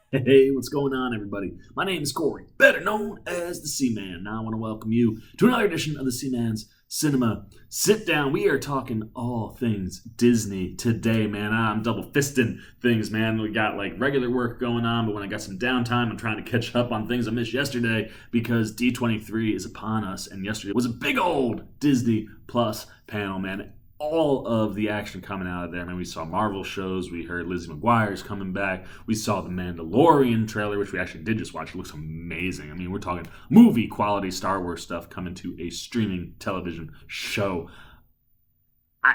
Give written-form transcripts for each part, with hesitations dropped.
Hey, what's going on, everybody? My name is Corey, better known as the Seaman. Now I want to welcome you to another edition of the Seaman's Cinema Sit Down. We are talking all things Disney today, man. I'm double fisting things, man. We got like regular work going on, but when I got some downtime, I'm trying to catch up on things I missed yesterday because D23 is upon us, and yesterday was a big old Disney Plus panel, man. All of the action coming out of there. I mean, we saw Marvel shows. We heard Lizzie McGuire's coming back. We saw the Mandalorian trailer, which we actually did just watch. It looks amazing. I mean, we're talking movie quality Star Wars stuff coming to a streaming television show.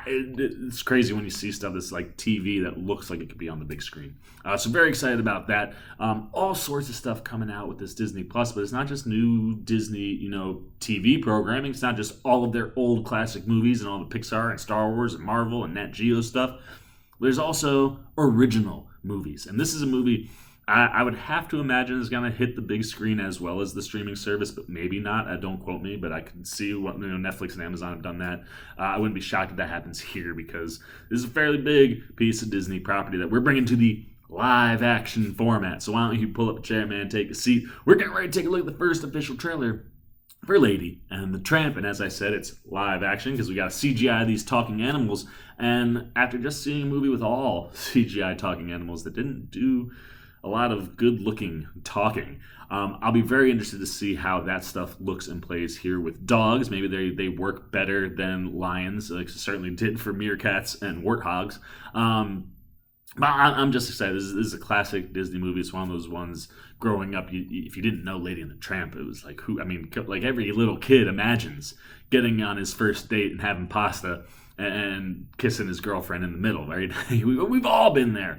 It's crazy when you see stuff that's like TV that looks like it could be on the big screen. So very excited about that. All sorts of stuff coming out with this Disney Plus, but it's not just new Disney, TV programming. It's not just all of their old classic movies and all the Pixar and Star Wars and Marvel and Nat Geo stuff. There's also original movies, and this is a movie I would have to imagine is going to hit the big screen as well as the streaming service, but maybe not. Don't quote me, but I can see what Netflix and Amazon have done that. I wouldn't be shocked if that happens here because this is a fairly big piece of Disney property that we're bringing to the live action format. So why don't you pull up a chair, man, take a seat. We're getting ready to take a look at the first official trailer for Lady and the Tramp. And as I said, it's live action because we got to CGI these talking animals. And after just seeing a movie with all CGI talking animals that didn't do a lot of good-looking talking. I'll be very interested to see how that stuff looks and plays here with dogs. Maybe they work better than lions, like certainly did for meerkats and warthogs. But I'm just excited. This is a classic Disney movie. It's one of those ones growing up. If you didn't know Lady and the Tramp, it was like like every little kid imagines getting on his first date and having pasta and kissing his girlfriend in the middle, right? We've all been there.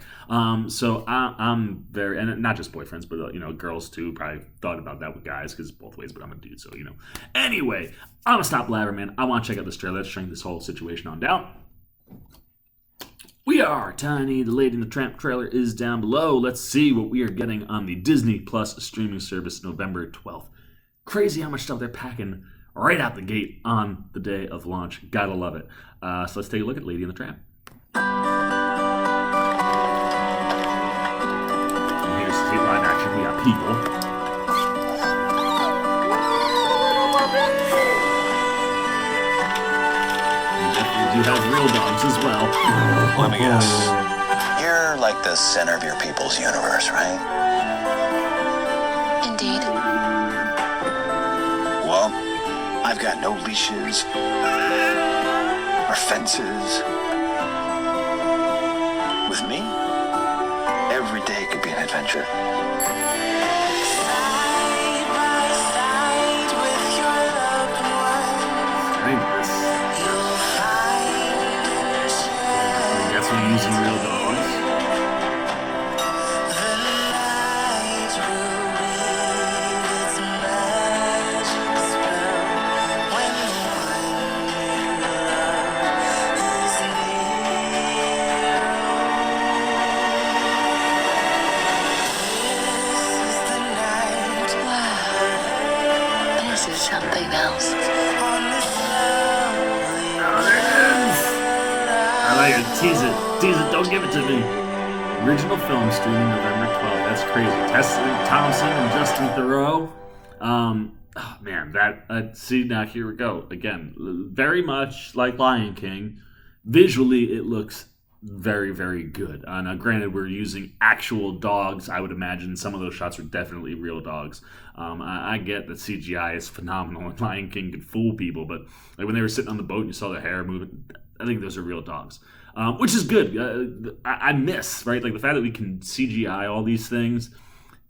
So I'm very, and not just boyfriends, but girls too. Probably thought about that with guys because both ways. But I'm a dude, so. Anyway, I'm gonna stop blabbering, man. I want to check out this trailer. Let's shrink this whole situation on down. We are Tiny. The Lady and the Tramp trailer is down below. Let's see what we are getting on the Disney Plus streaming service November 12th. Crazy how much stuff they're packing right out the gate on the day of launch. Gotta love it. So let's take a look at Lady and the Tramp. And here's the live action. We got people. We do have real dogs as well. Let me guess. You're like the center of your people's universe, right? Indeed. Well, I've got no leashes or fences. With me, every day could be an adventure. Using real dogs. Wow. This is something else. I like it. Tease it. Tease it. Don't give it to me. Original film streaming November 12th. That's crazy. Tessa Thompson and Justin Theroux. Oh man, see, now here we go. Again, very much like Lion King. Visually, it looks very, very good. Now, granted, we're using actual dogs. I would imagine some of those shots are definitely real dogs. I get that CGI is phenomenal and Lion King could fool people, but like when they were sitting on the boat and you saw the hair moving, I think those are real dogs, which is good. I miss, right? Like the fact that we can CGI all these things.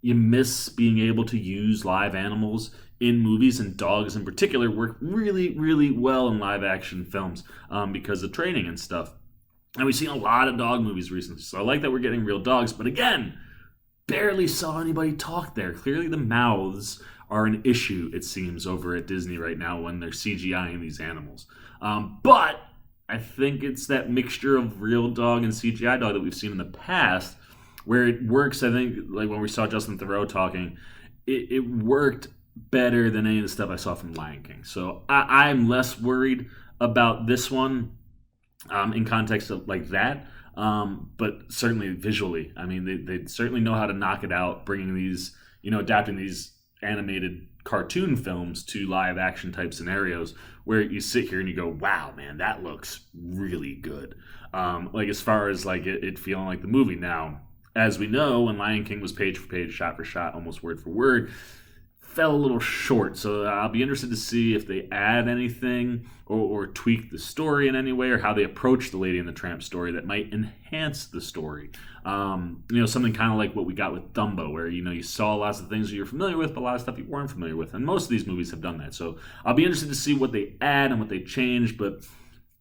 You miss being able to use live animals in movies, and dogs in particular work really, really well in live action films because of training and stuff. And we've seen a lot of dog movies recently, so I like that we're getting real dogs. But again, barely saw anybody talk there. Clearly the mouths are an issue, it seems, over at Disney right now when they're CGIing these animals. But I think it's that mixture of real dog and CGI dog that we've seen in the past where it works. I think, like when we saw Justin Theroux talking, it worked better than any of the stuff I saw from Lion King. So I'm less worried about this one in context of like that. but certainly visually. I mean, they certainly know how to knock it out, bringing these, adapting these animated cartoon films to live action type scenarios where you sit here and you go, wow, man, that looks really good. Like as far as like it feeling like the movie. Now, as we know, when Lion King was page for page, shot for shot, almost word for word, fell a little short. So I'll be interested to see if they add anything or tweak the story in any way, or how they approach the Lady and the Tramp story that might enhance the story. Something kind of like what we got with Dumbo, where you saw lots of things that you're familiar with, but a lot of stuff you weren't familiar with, and most of these movies have done that. So I'll be interested to see what they add and what they change. But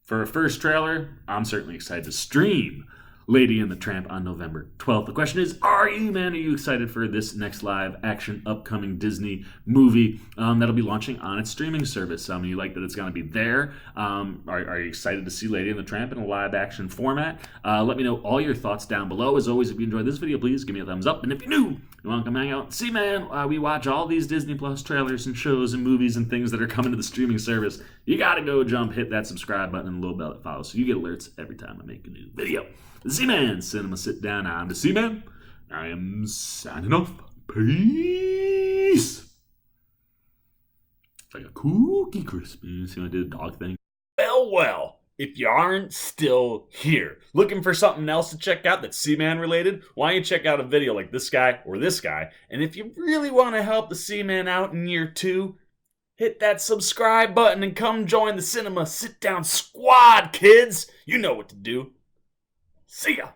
for a first trailer, I'm certainly excited to stream Lady and the Tramp on November 12th. The question is, are you excited for this next live action upcoming Disney movie that'll be launching on its streaming service? You like that it's going to be there? Are you excited to see Lady and the Tramp in a live action format? Let me know all your thoughts down below. As always, if you enjoyed this video, please give me a thumbs up. And if you're new, you want to come hang out, see, man, we watch all these Disney Plus trailers and shows and movies and things that are coming to the streaming service. You got to go hit that subscribe button and the little bell that follows so you get alerts every time I make a new video. The Z-Man Cinema Sit Down. I'm the Z-Man. I am signing off. Peace. It's like a Cookie Crisp. You see when I did a dog thing? Well. If you aren't still here, looking for something else to check out that's C-Man related, why don't you check out a video like this guy or this guy? And if you really want to help the C-Man out in year 2, hit that subscribe button and come join the Cinema Sit Down Squad, kids. You know what to do. See ya!